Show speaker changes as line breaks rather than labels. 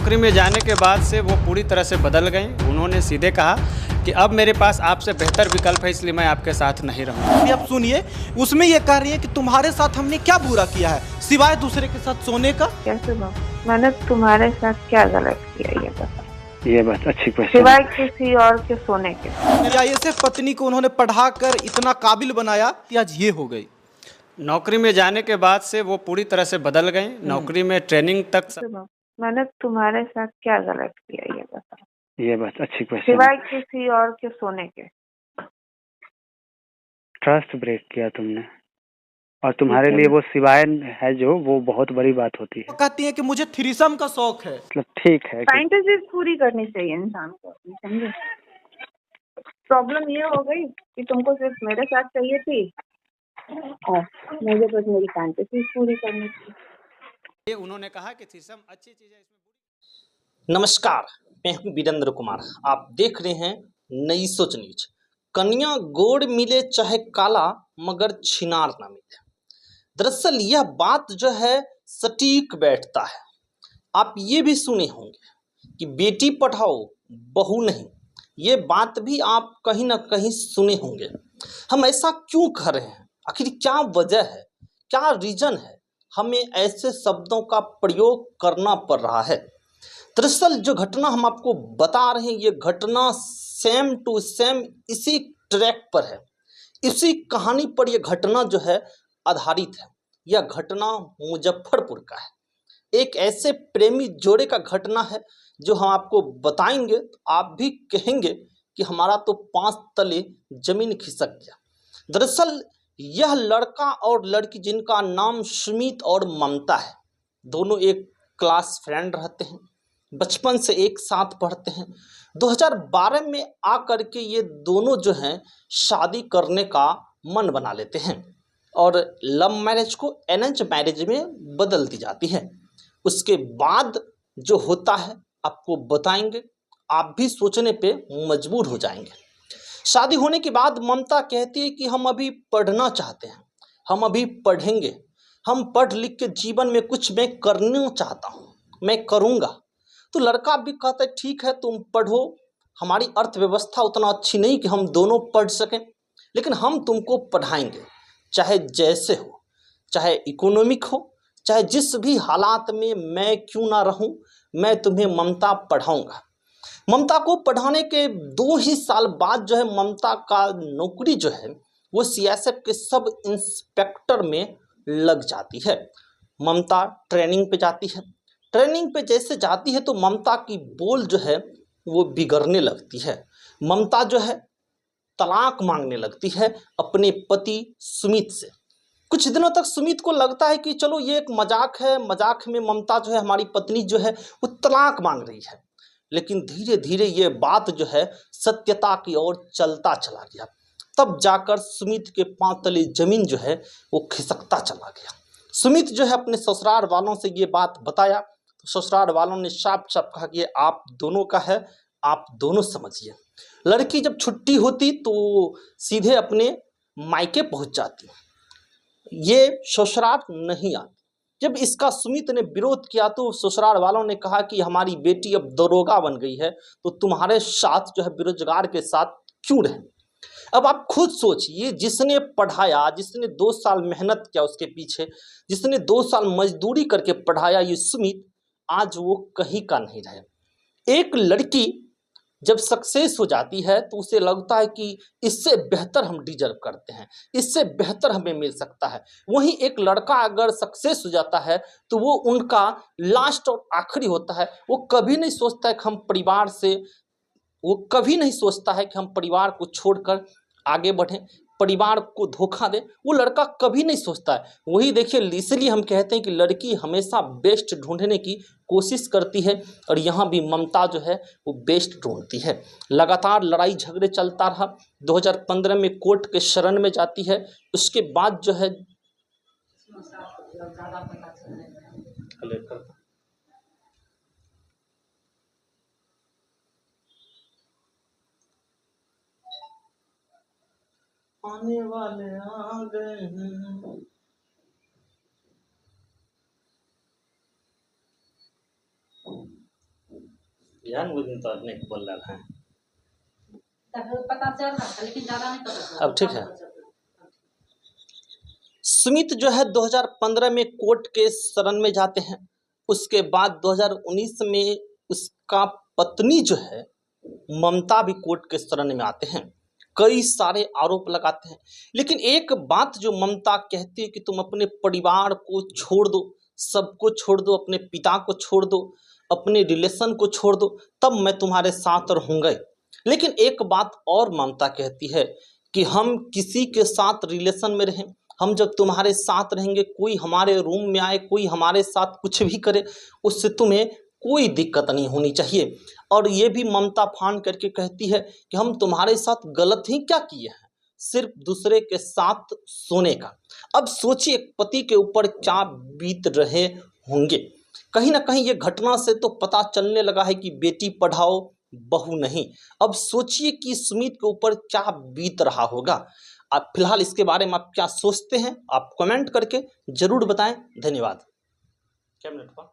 नौकरी में जाने के बाद से वो पूरी तरह से बदल गईं। उन्होंने सीधे कहा कि अब मेरे पास आपसे बेहतर विकल्प है, इसलिए मैं आपके साथ नहीं रहूँगा।
अभी आप सुनिए, उसमें ये कह रही है कि तुम्हारे साथ हमने क्या बुरा किया है सिवाय दूसरे के साथ सोने का।
कैसे मैंने तुम्हारे साथ क्या गलत किया ये बता।
ये बात अच्छी क्वेश्चन।
सिवाय किसी और के सोने के।
क्या ऐसे पत्नी को उन्होंने पढ़ाकर इतना काबिल बनाया कि आज ये हो गई।
नौकरी में जाने के बाद से वो पूरी तरह से बदल गईं। नौकरी में ट्रेनिंग तक
मैंने तुम्हारे साथ क्या गलत किया ये बता।
ये बात अच्छी क्वेश्चन।
सिवाय किसी और के सोने के।
ट्रस्ट ब्रेक किया तुमने, और तुम्हारे लिए वो सिवाय है जो वो बहुत बड़ी बात होती है।
वो कहती है कि मुझे थ्रीसम का शौक है।
मतलब ठीक है कि
फैंटेसीज पूरी करनी चाहिए इंसान को, समझे। प्रॉब्लम ये हो गई कि तुमको सिर्फ मेरे साथ चाहिए थी और मुझे बस मेरी फैंटेसीज पूरी करनी थी।
उन्होंने कहा कि थ्रीसम अच्छी चीज़ है, इसमें
नमस्कार, मैं हूं वीरेंद्र कुमार। आप देख रहे हैं नई सोच न्यूज। कन्या गोड़ मिले चाहे काला, मगर छिनार ना मिले। दरअसल यह बात जो है सटीक बैठता है। आप ये भी सुने होंगे कि बेटी पढ़ाओ बहू नहीं। ये बात भी आप कहीं ना कहीं सुने होंगे। हम ऐसा क्यों कर रहे हैं? आखिर क्या वजह है, क्या रीजन है हमें ऐसे शब्दों का प्रयोग करना पड़ रहा है? दरअसल जो घटना हम आपको बता रहे हैं, ये घटना सेम टू सेम इसी ट्रैक पर है, इसी कहानी पर यह घटना जो है आधारित है। यह घटना मुजफ्फरपुर का है। एक ऐसे प्रेमी जोड़े का घटना है जो हम आपको बताएंगे तो आप भी कहेंगे कि हमारा तो 5 तले जमीन खिसक गया। दरअसल यह लड़का और लड़की जिनका नाम सुमित और ममता है, दोनों एक क्लास फ्रेंड रहते हैं, बचपन से एक साथ पढ़ते हैं। 2012 में आकर के ये दोनों जो हैं शादी करने का मन बना लेते हैं और लव मैरिज को अरेंज मैरिज में बदल दी जाती है। उसके बाद जो होता है आपको बताएंगे, आप भी सोचने पे मजबूर हो जाएंगे। शादी होने के बाद ममता कहती है कि हम अभी पढ़ना चाहते हैं, हम अभी पढ़ेंगे, हम पढ़ लिख के जीवन में कुछ मैं करना चाहता हूँ, मैं करूँगा। तो लड़का भी कहता है ठीक है तुम पढ़ो, हमारी अर्थव्यवस्था उतना अच्छी नहीं कि हम दोनों पढ़ सकें, लेकिन हम तुमको पढ़ाएंगे, चाहे जैसे हो, चाहे इकोनॉमिक हो, चाहे जिस भी हालात में मैं क्यों ना रहूं, मैं तुम्हें ममता पढ़ाऊंगा। ममता को पढ़ाने के 2 ही साल बाद जो है ममता का नौकरी जो है वो सीएसएफ के सब इंस्पेक्टर में लग जाती है। ममता ट्रेनिंग पे जाती है। ट्रेनिंग पे जैसे जाती है तो ममता की बोल जो है वो बिगड़ने लगती है। ममता जो है तलाक मांगने लगती है अपने पति सुमित से। कुछ दिनों तक सुमित को लगता है कि चलो ये एक मजाक है, मजाक में ममता जो है हमारी पत्नी जो है वो तलाक मांग रही है, लेकिन धीरे धीरे ये बात जो है सत्यता की ओर चलता चला गया। तब जाकर सुमित के 5 तले जमीन जो है वो खिसकता चला गया। सुमित जो है अपने ससुराल वालों से ये बात बताया तो ससुराल वालों ने साफ साफ कहा कि आप दोनों का है, आप दोनों समझिए। लड़की जब छुट्टी होती तो सीधे अपने मायके पहुंच जाती, ये ससुराल नहीं आती। जब इसका सुमित ने विरोध किया तो ससुराल वालों ने कहा कि हमारी बेटी अब दरोगा बन गई है तो तुम्हारे साथ जो है बेरोजगार के साथ क्यों रहे। अब आप खुद सोचिए, जिसने पढ़ाया, जिसने 2 साल मेहनत किया उसके पीछे, जिसने 2 साल मजदूरी करके पढ़ाया ये सुमित, आज वो कहीं का नहीं रहे। एक लड़की जब सक्सेस हो जाती है तो उसे लगता है कि इससे बेहतर हम डिजर्व करते हैं, इससे बेहतर हमें मिल सकता है। वहीं एक लड़का अगर सक्सेस हो जाता है तो वो उनका लास्ट और आखिरी होता है। वो कभी नहीं सोचता है कि हम परिवार से, वो कभी नहीं सोचता है कि हम परिवार को छोड़कर आगे बढ़ें, परिवार को धोखा दें। वो लड़का कभी नहीं सोचता है। वही देखिए, इसलिए हम कहते हैं कि लड़की हमेशा बेस्ट ढूंढने की कोशिश करती है और यहाँ भी ममता जो है वो बेस्ट ढूंढती है। लगातार लड़ाई झगड़े चलता रहा। 2015 में कोर्ट के शरण में जाती है। उसके बाद जो है आने वाले आ गए हैं। जानबूझ तो नहीं बोल रहा है।
पता चल रहा था लेकिन ज्यादा नहीं पता चला।
अब ठीक है। सुमित जो है 2015 में कोर्ट के शरण में जाते हैं। उसके बाद 2019 में उसका पत्नी जो है ममता भी कोर्ट के शरण में आते हैं, कई सारे आरोप लगाते हैं। लेकिन एक बात जो ममता कहती है कि तुम अपने परिवार को छोड़ दो, सबको छोड़ दो, अपने पिता को छोड़ दो, अपने रिलेशन को छोड़ दो, तब मैं तुम्हारे साथ रहूँगा। लेकिन एक बात और ममता कहती है कि हम किसी के साथ रिलेशन में रहें, हम जब तुम्हारे साथ रहेंगे, कोई हमारे रूम में आए, कोई हमारे साथ कुछ भी करे, उससे तुम्हें कोई दिक्कत नहीं होनी चाहिए। और ये भी ममता फान करके कहती है कि हम तुम्हारे साथ गलत ही क्या किए हैं, सिर्फ दूसरे के साथ सोने का। अब सोचिए एक पति के ऊपर क्या बीत रहे होंगे। कहीं ना कहीं ये घटना से तो पता चलने लगा है कि बेटी पढ़ाओ बहू नहीं। अब सोचिए कि सुमित के ऊपर क्या बीत रहा होगा। आप फिलहाल इसके बारे में आप क्या सोचते हैं, आप कमेंट करके जरूर बताएं। धन्यवाद। क्या मिनट हुआ?